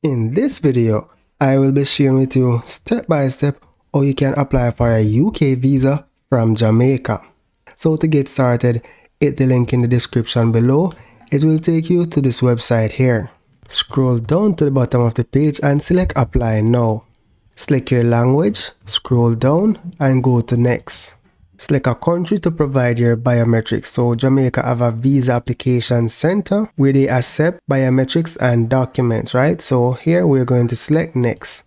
In this video, I will be sharing with you step by step how you can apply for a UK visa from Jamaica. So to get started, hit the link in the description below. It will take you to this website here. Scroll down to the bottom of the page and select apply now. Select your language, scroll down and go to next. Select a country to provide your biometrics. So Jamaica have a visa application center where they accept biometrics and documents, right? So here we're going to select next.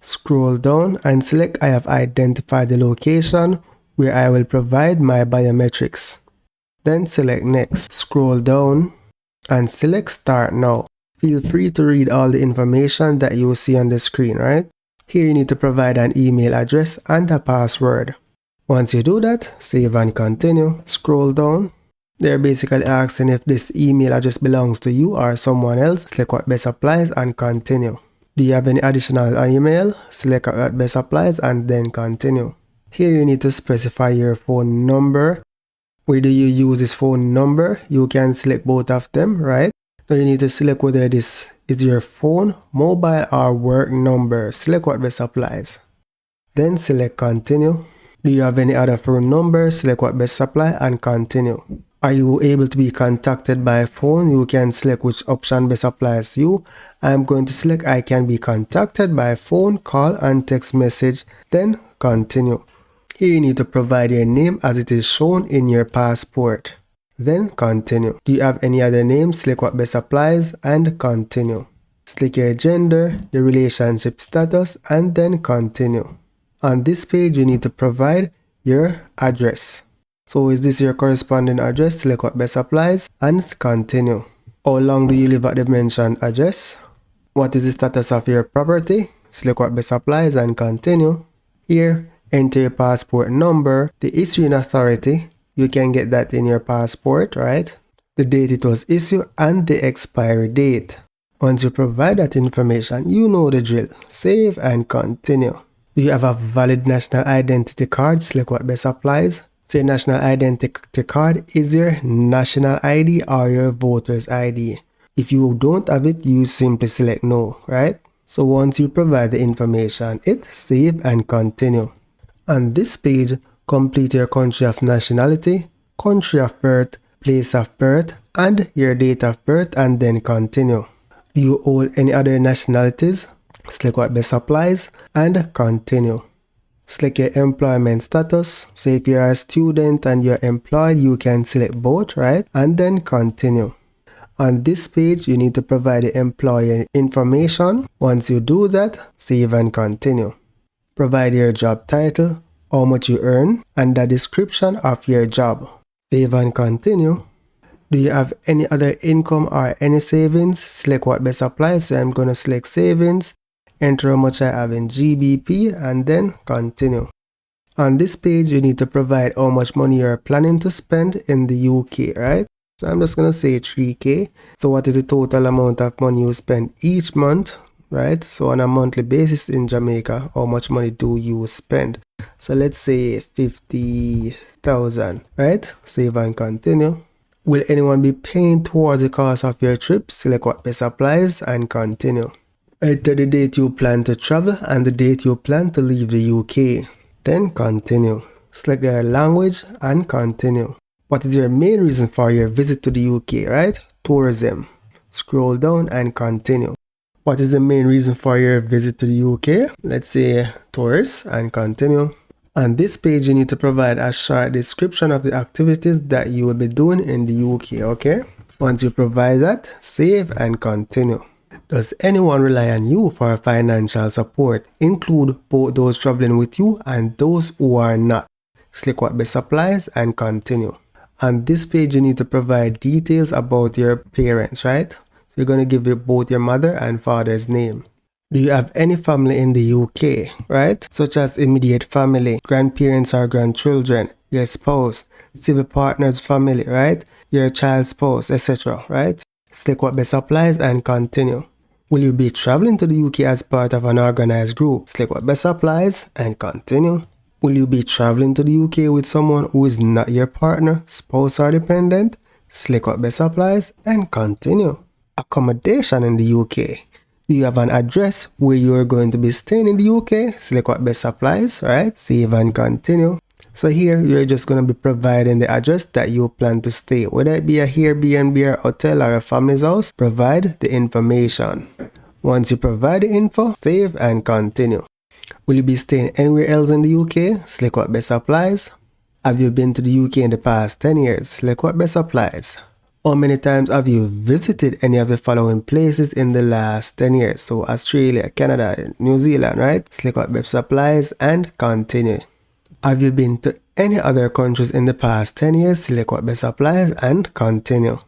Scroll down and select I have identified the location where I will provide my biometrics. Then select next. Scroll down and select start now. Feel free to read all the information that you will see on the screen, right? Here you need to provide an email address and a password. Once you do that, save and continue. Scroll down. They're basically asking if this email address belongs to you or someone else. Select what best applies and continue. Do you have any additional email? Select what best applies and then continue. Here you need to specify your phone number. Where do you use this phone number? You can select both of them, right? So you need to select whether this is your phone, mobile or work number. Select what best applies. Then select continue. Do you have any other phone number? Select what best apply and continue. Are you able to be contacted by phone? You can select which option best applies to you. I'm going to select I can be contacted by phone, call and text message. Then continue. Here you need to provide your name as it is shown in your passport. Then continue. Do you have any other name? Select what best applies and continue. Select your gender, your relationship status and then continue. On this page, you need to provide your address. So is this your corresponding address? Select what best applies and continue. How long do you live at the mentioned address? What is the status of your property? Select what best applies and continue. Here, enter your passport number, the issuing authority. You can get that in your passport, right? The date it was issued and the expiry date. Once you provide that information, you know the drill. Save and continue. Do you have a valid national identity card? Select what best applies. So your national identity card is your national ID or your voter's ID. If you don't have it, you simply select no, right? So once you provide the information, hit save and continue. On this page, complete your country of nationality, country of birth, place of birth, and your date of birth and then continue. Do you hold any other nationalities? Select what best applies and continue. Select your employment status. So if you are a student and you're employed, you can select both, right? And then continue. On this page, you need to provide the employer information. Once you do that, save and continue. Provide your job title, how much you earn, and the description of your job. Save and continue. Do you have any other income or any savings? Select what best applies. So I'm going to select savings. Enter how much I have in GBP and then continue. On this page, you need to provide how much money you're planning to spend in the UK, right? So I'm just going to say 3K. So what is the total amount of money you spend each month, right? So on a monthly basis in Jamaica, how much money do you spend? So let's say 50,000, right? Save and continue. Will anyone be paying towards the cost of your trip? Select what best applies and continue. Enter the date you plan to travel and the date you plan to leave the UK. Then continue. Select your language and continue. What is your main reason for your visit to the UK, right? Tourism. Scroll down and continue. What is the main reason for your visit to the UK? Let's say tourist and continue. On this page, you need to provide a short description of the activities that you will be doing in the UK, okay? Once you provide that, save and continue. Does anyone rely on you for financial support? Include both those traveling with you and those who are not. Select what best applies and continue. On this page, you need to provide details about your parents, right? So you're going to give both your mother and father's name. Do you have any family in the UK, right? Such as immediate family, grandparents or grandchildren, your spouse, civil partner's family, right? Your child's spouse, etc., right? Select what best applies and continue. Will you be traveling to the UK as part of an organized group? Select what best applies and continue. Will you be traveling to the UK with someone who is not your partner, spouse or dependent? Select what best applies and continue. Accommodation in the UK. Do you have an address where you are going to be staying in the UK? Select what best applies, right? Save and continue. So here you're just going to be providing the address that you plan to stay. Whether it be a Airbnb or hotel or a family's house, provide the information. Once you provide the info, save and continue. Will you be staying anywhere else in the UK? Select what best applies. Have you been to the UK in the past 10 years? Select what best applies. How many times have you visited any of the following places in the last 10 years? So Australia, Canada, New Zealand, right? Select what best applies and continue. Have you been to any other countries in the past 10 years? Select what best applies and continue.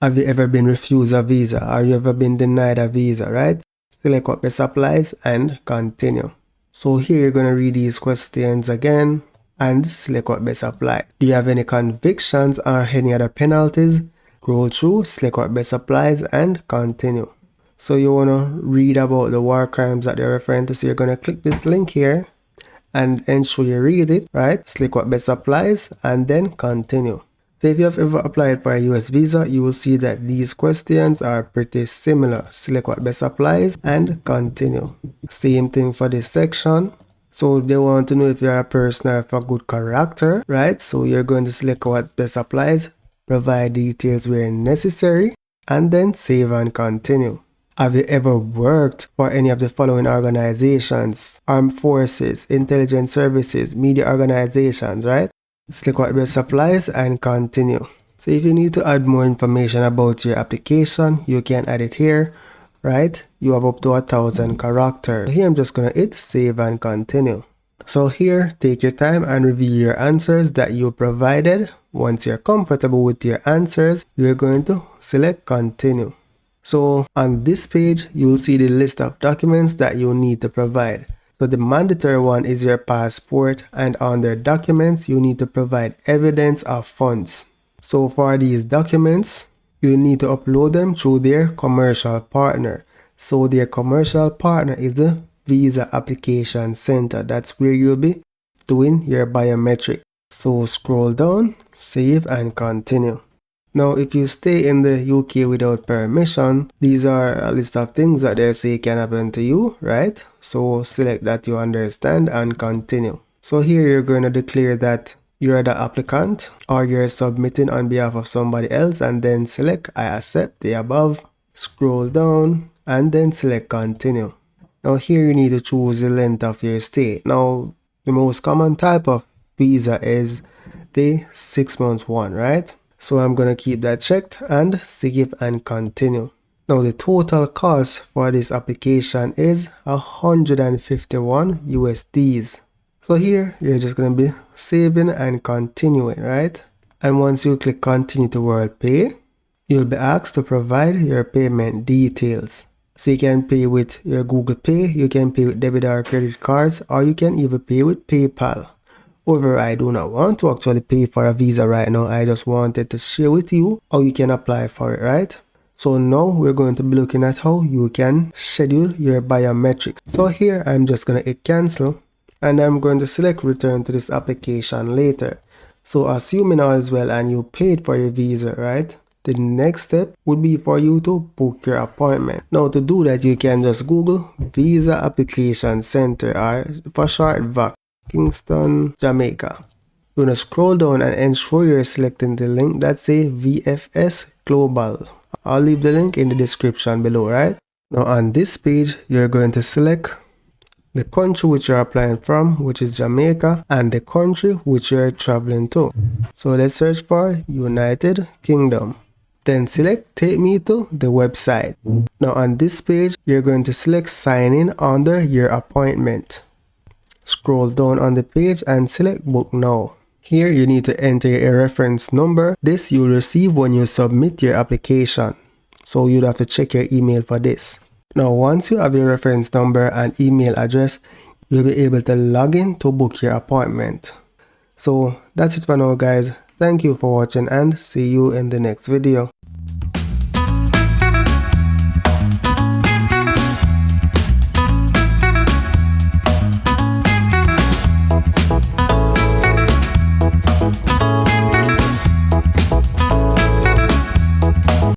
Have you ever been refused a visa? Or you ever been denied a visa, right? Select what best applies and continue. So here you're going to read these questions again and select what best applies. Do you have any convictions or any other penalties? Scroll through, select what best applies and continue. So you want to read about the war crimes that they're referring to. So you're going to click this link here and ensure you read it, right? Select what best applies and then continue. So if you have ever applied for a US visa, you will see that these questions are pretty similar. Select what best applies and continue. Same thing for this section. So they want to know if you're a person of a good character, right? So you're going to select what best applies, provide details where necessary, and then save and continue. Have you ever worked for any of the following organizations? Armed forces, intelligence services, media organizations, right? Select what best applies and continue. So if you need to add more information about your application, you can add it here, right? You have up to 1,000 characters. Here I'm just going to hit save and continue. So here, take your time and review your answers that you provided. Once you're comfortable with your answers, you're going to select continue. So on this page, you'll see the list of documents that you need to provide. So the mandatory one is your passport, and under documents, you need to provide evidence of funds. So for these documents, you need to upload them through their commercial partner. So their commercial partner is the Visa Application Center. That's where you'll be doing your biometric. So scroll down, save and continue. Now, if you stay in the UK without permission, these are a list of things that they say can happen to you, right? So select that you understand and continue. So here you're going to declare that you're the applicant or you're submitting on behalf of somebody else, and then select I accept the above, scroll down and then select continue. Now here you need to choose the length of your stay. Now the most common type of visa is the 6 months one, right? So I'm going to keep that checked and save and continue. Now the total cost for this application is 151 USDs. So here you're just going to be saving and continuing, right? And once you click continue to World Pay, you'll be asked to provide your payment details. So you can pay with your Google Pay, you can pay with debit or credit cards, or you can even pay with PayPal. However, I do not want to actually pay for a visa right now. I just wanted to share with you how you can apply for it, right? So now we're going to be looking at how you can schedule your biometrics. So here I'm just going to hit cancel, and I'm going to select return to this application later. So assuming all is well and you paid for your visa, right? The next step would be for you to book your appointment. Now to do that, you can just Google Visa Application Center, or for short VAC, Kingston, Jamaica. You want to scroll down and ensure you're selecting the link that says VFS Global. I'll leave the link in the description below, right? Now on this page, you're going to select the country which you're applying from, which is Jamaica, and the country which you're traveling to. So let's search for United Kingdom. Then select take me to the website. Now on this page, you're going to select sign in under your appointment. Scroll down on the page and select book now. Here you need to enter a reference number. This you'll receive when you submit your application. So you'd have to check your email for this. Now once you have your reference number and email address, you'll be able to log in to book your appointment. So that's it for now, guys. Thank you for watching and see you in the next video.